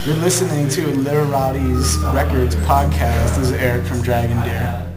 You're listening to Literati's Records podcast. This is Eric from Dragondeer.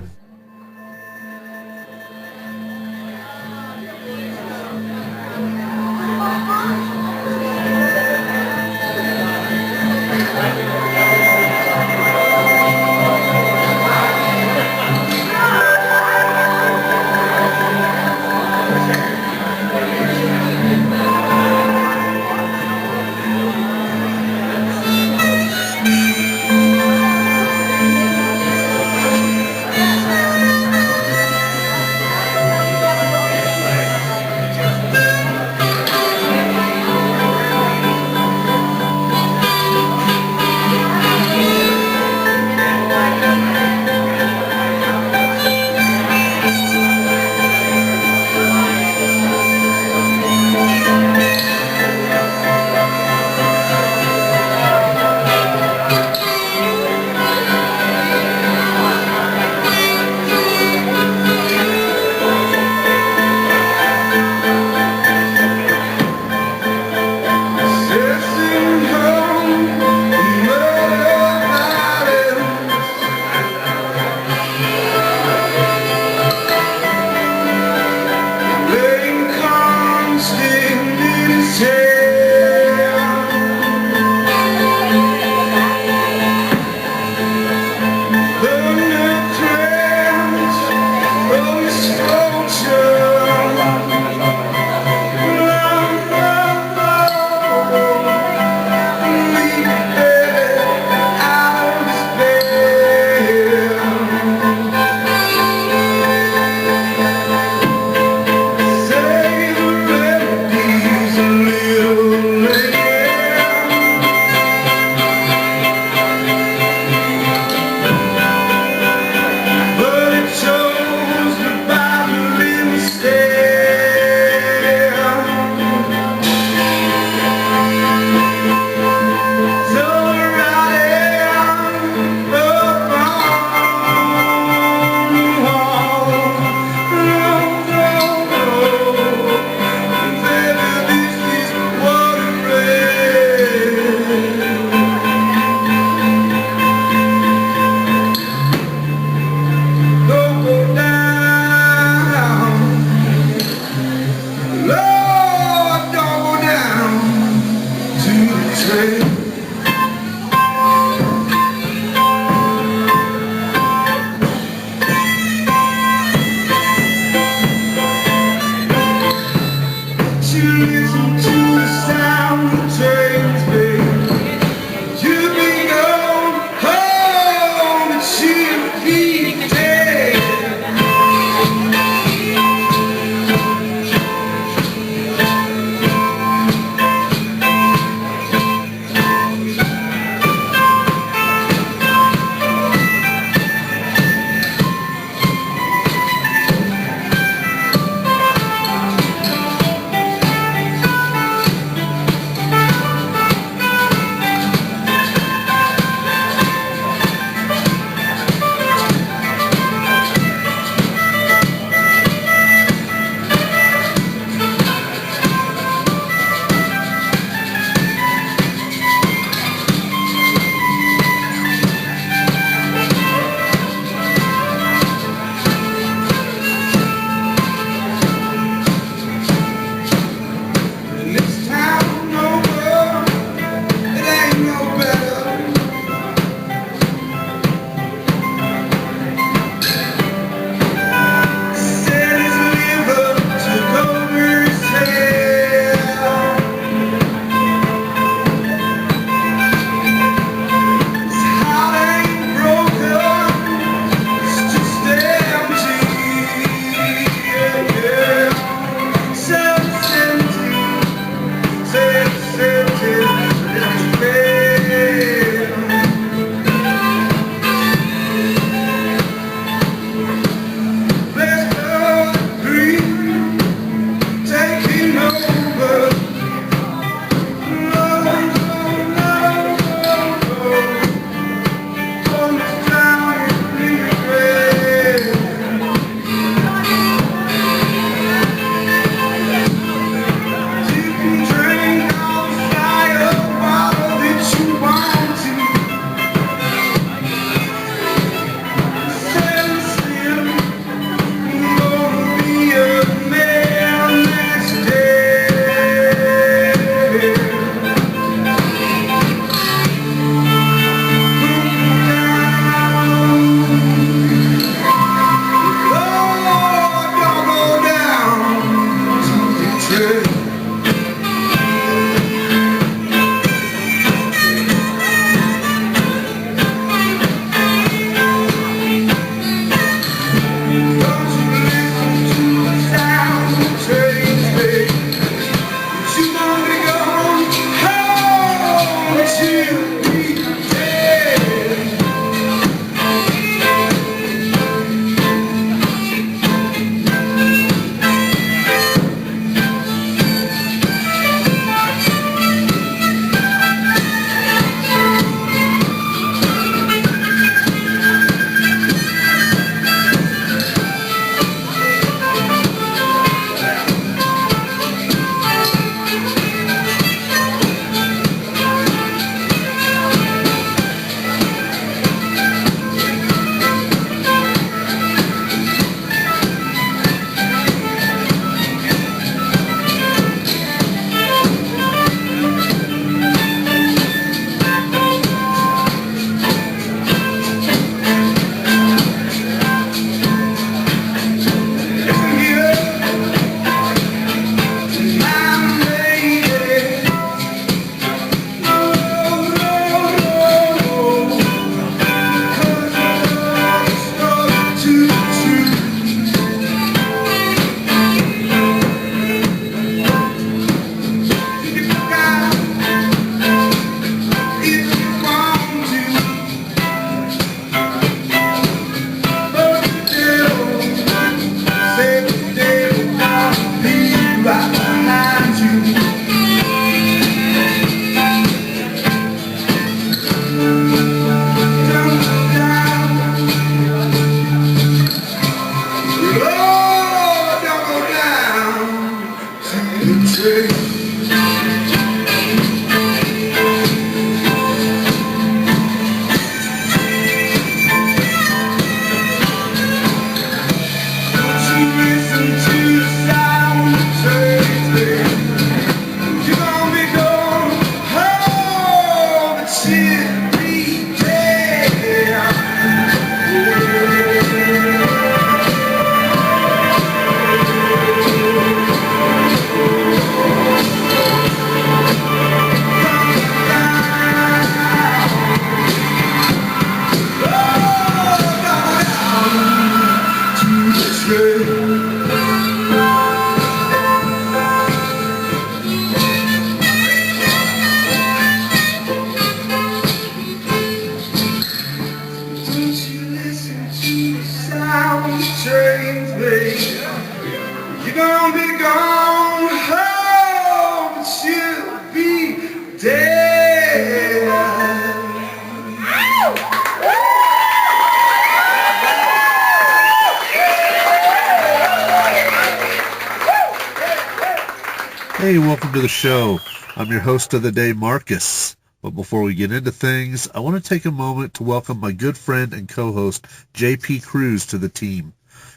Hey, welcome to the show. I'm your host of the day, Marcus. But before we get into things, I want to take a moment to welcome my good friend and co-host, JP Cruz, to the team.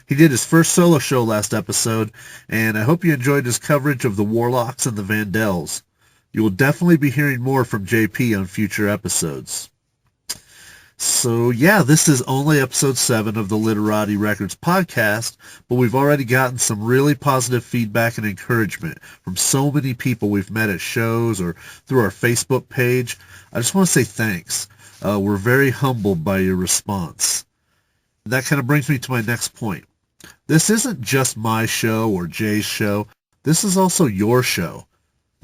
He did his first solo show last episode, and I hope you enjoyed his coverage of the Warlocks and the Vandals. You will definitely be hearing more from JP on future episodes. So yeah, this is only episode 7 of the Literati Records podcast, but we've already gotten some really positive feedback and encouragement from so many people we've met at shows or through our Facebook page. I just want to say thanks. We're very humbled by your response. And that kind of brings me to my next point. This isn't just my show or Jay's show. This is also your show.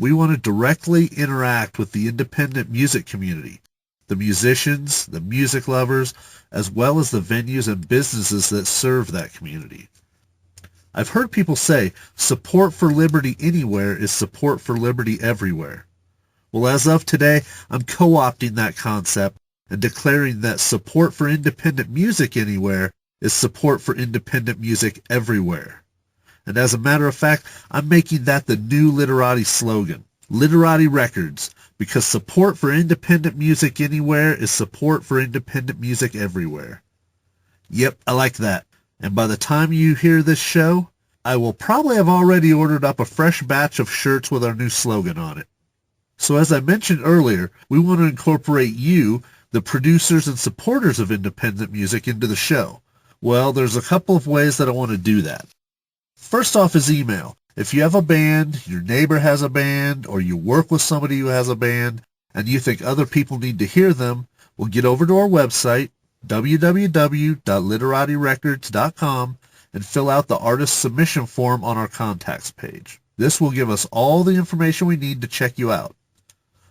We want to directly interact with the independent music community, the musicians, the music lovers, as well as the venues and businesses that serve that community. I've heard people say, support for liberty anywhere is support for liberty everywhere. Well, as of today, I'm co-opting that concept and declaring that support for independent music anywhere is support for independent music everywhere. And as a matter of fact, I'm making that the new Literati slogan, Literati Records, because support for independent music anywhere is support for independent music everywhere. Yep, I like that. And by the time you hear this show, I will probably have already ordered up a fresh batch of shirts with our new slogan on it. So as I mentioned earlier, we want to incorporate you, the producers and supporters of independent music, into the show. Well, there's a couple of ways that I want to do that. First off is email. If you have a band, your neighbor has a band, or you work with somebody who has a band, and you think other people need to hear them, well, get over to our website, www.literatirecords.com, and fill out the artist submission form on our contacts page. This will give us all the information we need to check you out.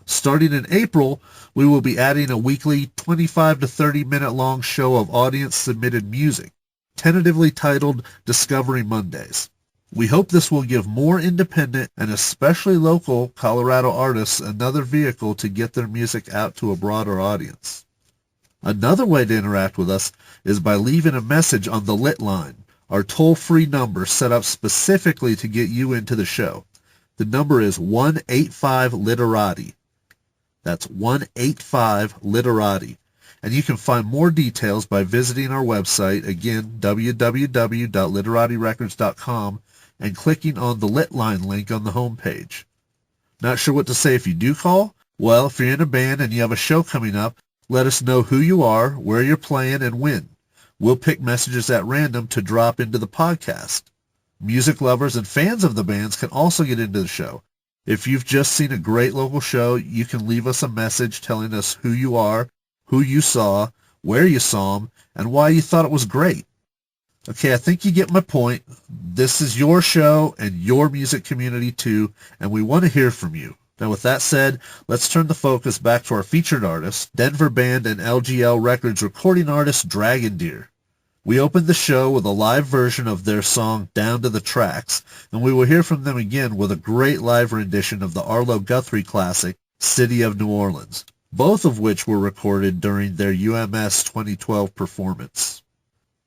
Starting in April, we will be adding a weekly 25 to 30 minute long show of audience-submitted music, tentatively titled Discovery Mondays. We hope this will give more independent and especially local Colorado artists another vehicle to get their music out to a broader audience. Another way to interact with us is by leaving a message on the Lit Line, our toll-free number set up specifically to get you into the show. The number is 185-LITERATI. That's 185-LITERATI. And you can find more details by visiting our website, again, www.literatirecords.com, and clicking on the Lit Line link on the homepage. Not sure what to say if you do call? Well, if you're in a band and you have a show coming up, let us know who you are, where you're playing, and when. We'll pick messages at random to drop into the podcast. Music lovers and fans of the bands can also get into the show. If you've just seen a great local show, you can leave us a message telling us who you are, who you saw, where you saw them, and why you thought it was great. Okay, I think you get my point. This is your show and your music community too, and we want to hear from you. Now with that said, let's turn the focus back to our featured artist, Denver band and LGL Records recording artist Dragondeer. We opened the show with a live version of their song Down to the Tracks, and we will hear from them again with a great live rendition of the Arlo Guthrie classic, City of New Orleans, both of which were recorded during their UMS 2012 performance.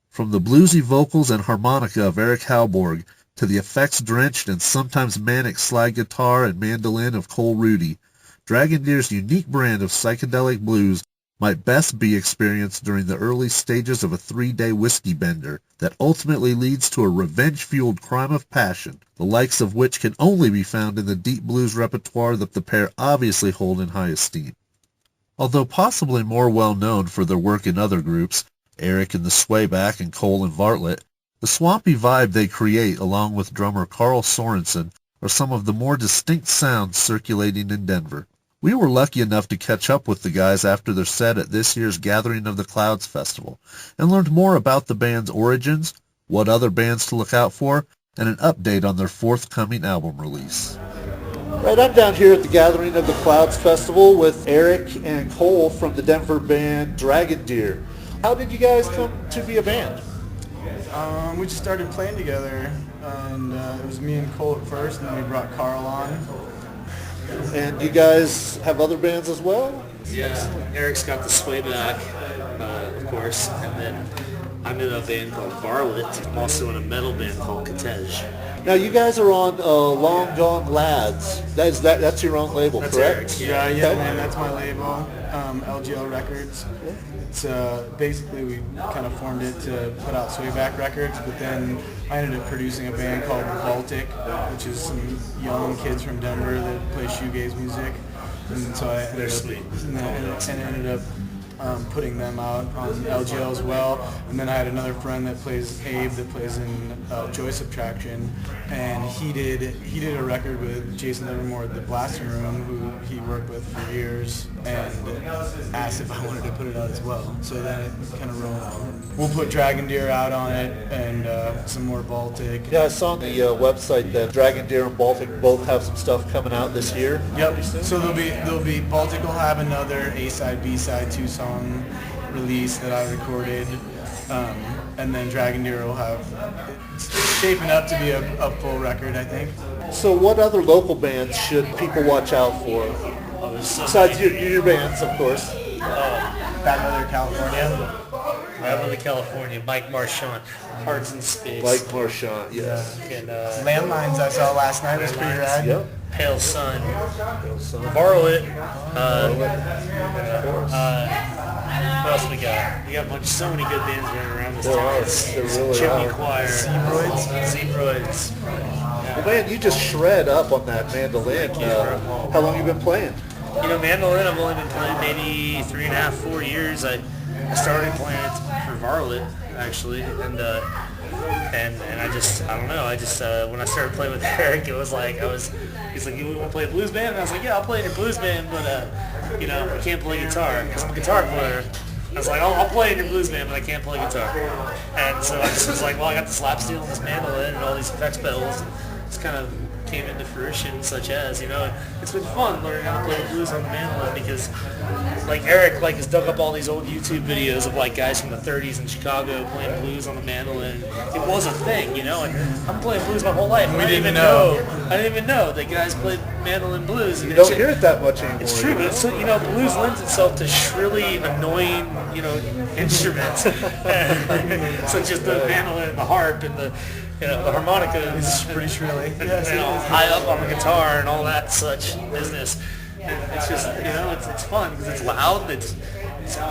From the bluesy vocals and harmonica of Eric Halborg to the effects drenched and sometimes manic slide guitar and mandolin of Cole Rudy, Dragondeer's unique brand of psychedelic blues might best be experienced during the early stages of a 3-day whiskey bender that ultimately leads to a revenge-fueled crime of passion, the likes of which can only be found in the deep blues repertoire that the pair obviously hold in high esteem. Although possibly more well-known for their work in other groups, Eric and the Swayback and Cole and Varlet, the swampy vibe they create along with drummer Carl Sorensen are some of the more distinct sounds circulating in Denver. We were lucky enough to catch up with the guys after their set at this year's Gathering of the Clouds Festival and learned more about the band's origins, what other bands to look out for, and an update on their forthcoming album release. Right, I'm down here at the Gathering of the Clouds Festival with Eric and Cole from the Denver band Dragondeer. How did you guys come to be a band? We just started playing together, and it was me and Cole at first, and then we brought Carl on. And you guys have other bands as well? Yeah, Eric's got the Swayback, of course, and then I'm in a band called Varlet. I'm also in a metal band called Cottage. Now you guys are on Long Gone Lads. That's your own label, That's correct? Eric's, Yeah, man, that's my label, LGL Records. It's basically we kind of formed it to put out Swayback records, but then I ended up producing a band called Baltic, which is some young kids from Denver that play shoegaze music, and so I ended up putting them out on LGL as well. And then I had another friend that plays Abe that plays in Joy Subtraction, and he did a record with Jason Livermore at the Blasting Room, who he worked with for years, and asked if I wanted to put it out as well. So then it kind of rolled out. We'll put Dragondeer out on it and some more Baltic. Yeah, I saw on the website that Dragondeer and Baltic both have some stuff coming out this year. Yep. So there'll be Baltic will have another A-side, B-side, 2-song release that I recorded, and then Dragondeer will have, it's shaping up to be a full record, I think. So what other local bands should people watch out for? Besides your bands, of course. Bad Weather, California. Bad Weather, California, Mike Marchant, Hearts in Space. Like Marchant, yes. And, Landlines I saw last night was pretty rad. Yep. Pale Sun. Varlet. What else we got? We got so many good bands running around this town. There really Chimney are. Choir. Zebroids. Well, man, you just shred up on that mandolin. How long you been playing? You know, mandolin, I've only been playing maybe 3.5, 4 years. I started playing it for Varlet, actually, and I don't know, when I started playing with Eric, it was like, he's like, you want to play a blues band? And I was like, yeah, I'll play in a blues band, but, I can't play guitar, because I'm a guitar player. I was like, I'll play in your blues band, but I can't play guitar. And so I just was like, well, I got the slap steel and this mandolin and all these effects pedals. It's kind of came into fruition, such as, it's been fun learning how to play the blues on the mandolin because, like, Eric, like, has dug up all these old YouTube videos of, like, guys from the 30s in Chicago playing blues on the mandolin. It was a thing, and I'm playing blues my whole life. I didn't even know that guys played mandolin blues. And You don't hear it that much anymore. it's true, but blues lends itself to shrilly annoying, instruments, such as the mandolin and the harp and the harmonica. It's pretty shrilly. High up on the guitar and all that such business. And it's just, it's fun because it's loud. It's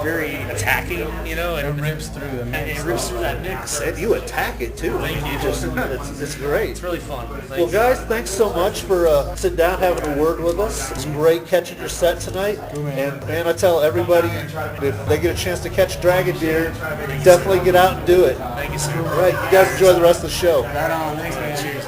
very attacking, and It rips through them. and it rips through that neck. And you attack it too. Thank you. It's great. It's really fun. Well, guys, thanks so much for sitting down, having a word with us. It's great catching your set tonight. And man, I tell everybody, if they get a chance to catch Dragondeer, definitely get out and do it. Thank you, sir. All right, you guys enjoy the rest of the show. Right on. Thanks, man. Cheers.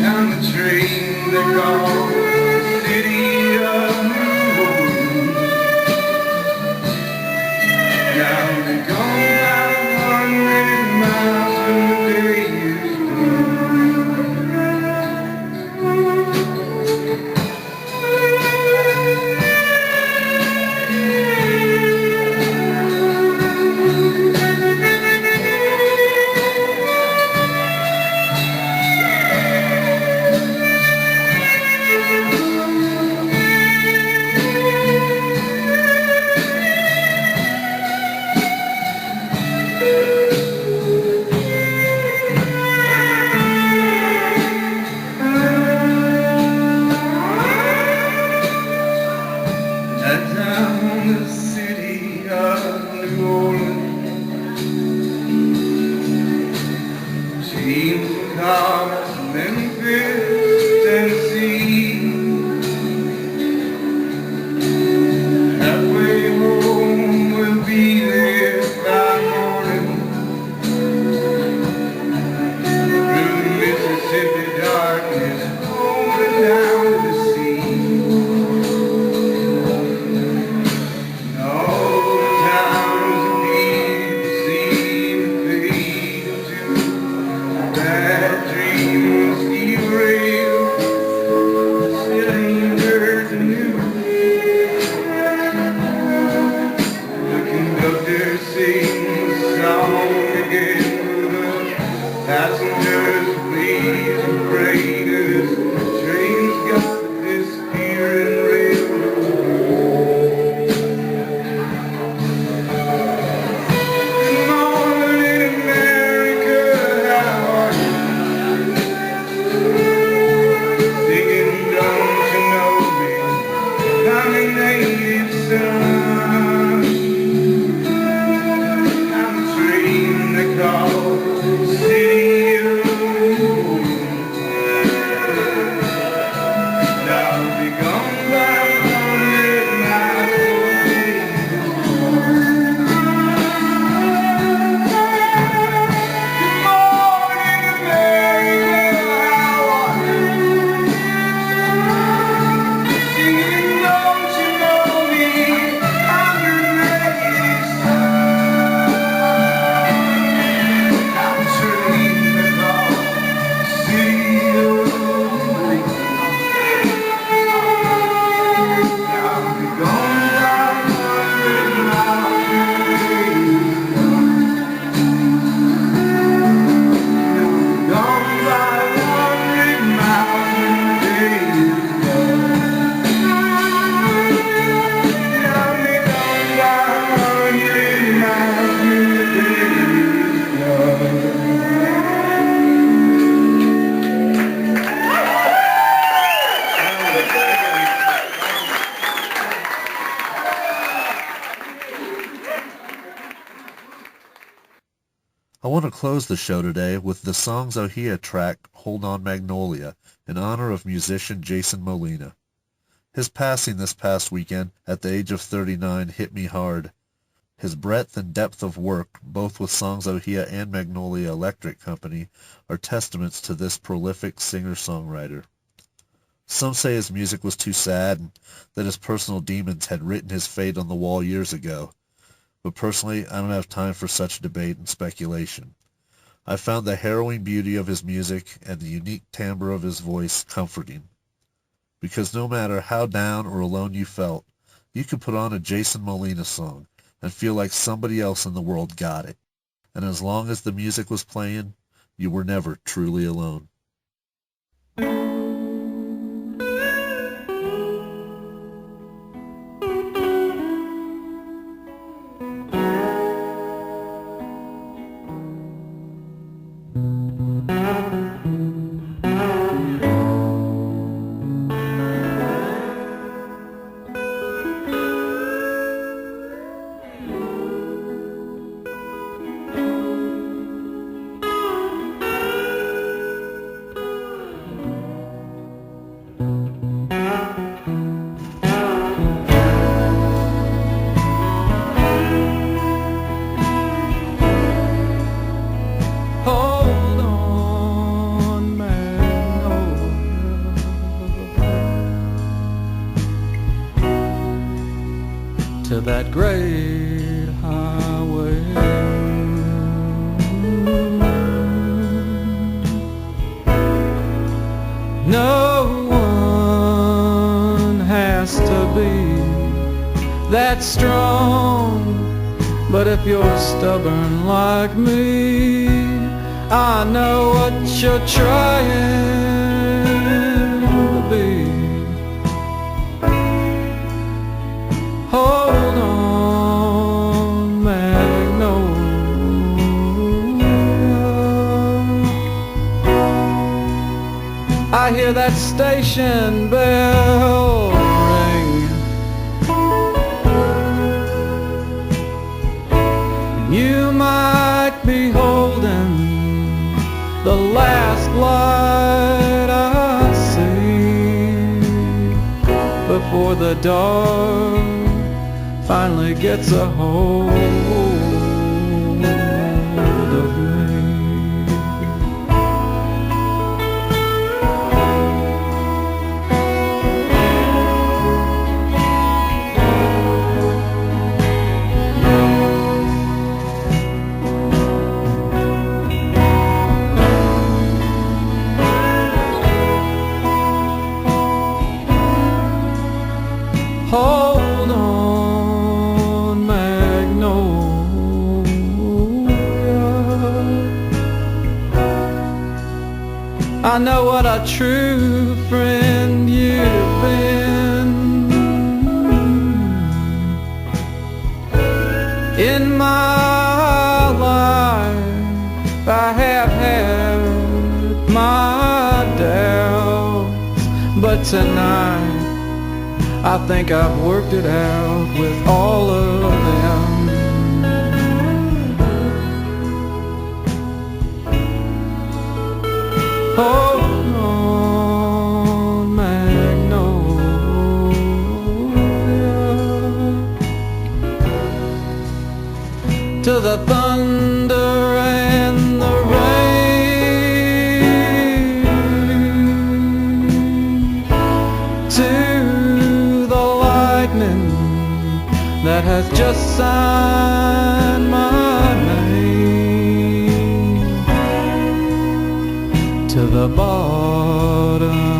I'm a train that goes city of Seems to cost Memphis, Tennessee. Halfway home, we'll be there by morning. Through the Mississippi darkness, rolling down to the sea. And all the towns and people seem to fade into that dream of steel rail. Still ain't heard the news. The conductor sings a song again. The passengers please and pray. The train's got the disappearing railroad. Good morning, America, how are you? Singing, don't you know me? I'm a native son. I'm a train they call City of Moon. And I'll be gone by 100 miles away. Good morning, America, how are you? Singing, don't you know me? I'm your native son. I'm a train they call City of Moon. I'll be gone by 100 miles away. Gone by 100 miles away. I'll be gone by 100 miles away. I want to close the show today with the Songs Ohia track Hold On Magnolia in honor of musician Jason Molina. His passing this past weekend at the age of 39 hit me hard. His breadth and depth of work, both with Songs Ohia and Magnolia Electric Company, are testaments to this prolific singer-songwriter. Some say his music was too sad and that his personal demons had written his fate on the wall years ago. But personally, I don't have time for such debate and speculation. I found the harrowing beauty of his music and the unique timbre of his voice comforting. Because no matter how down or alone you felt, you could put on a Jason Molina song and feel like somebody else in the world got it. And as long as the music was playing, you were never truly alone. To that great highway. No one has to be that strong, but if you're stubborn like me, I know what you're trying to be. Hold on, Magnolia. I hear that station bell ring. You might be holding the last light I see before the dark finally gets a hold of me. Hold on, Magnolia. I know what a true friend you've been. In my life I have had my doubts, but tonight I think I've worked it out with all of them. Hold on, Magnolia, to the thunder and the rain, to that has just signed my name, to the bottom.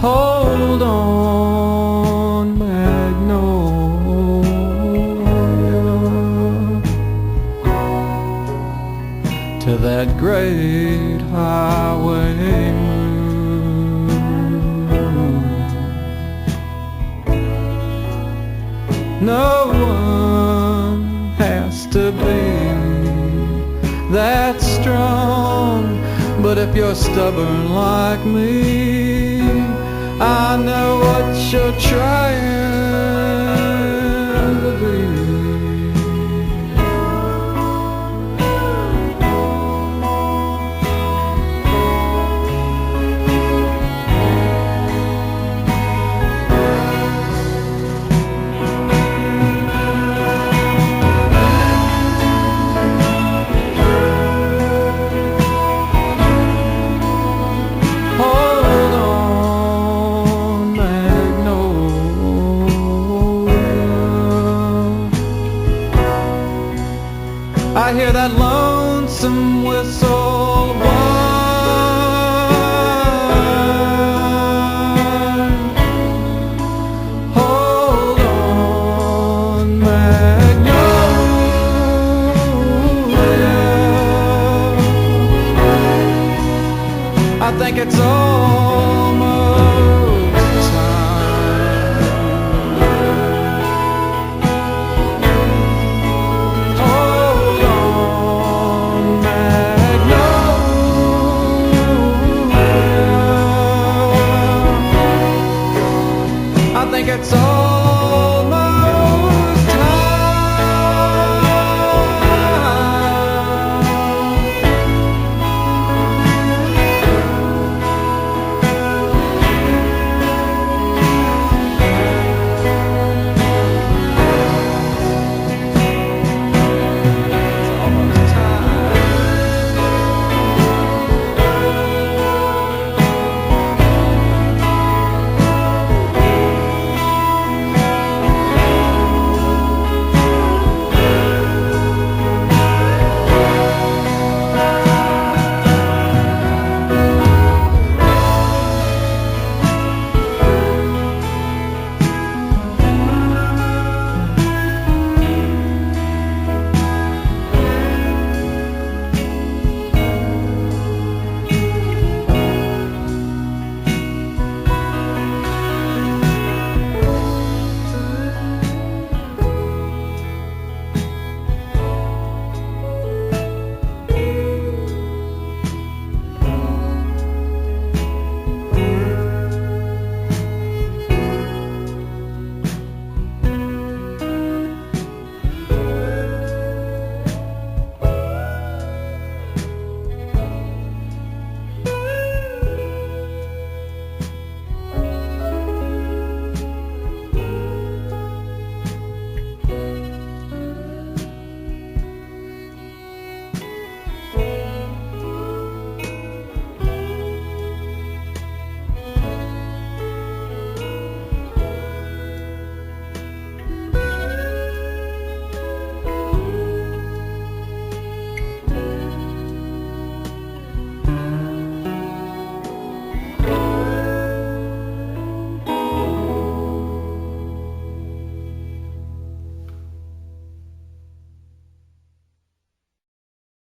Hold on, Magnolia, to that great highway moon. No one has to be that strong, but if you're stubborn like me, I know what you're trying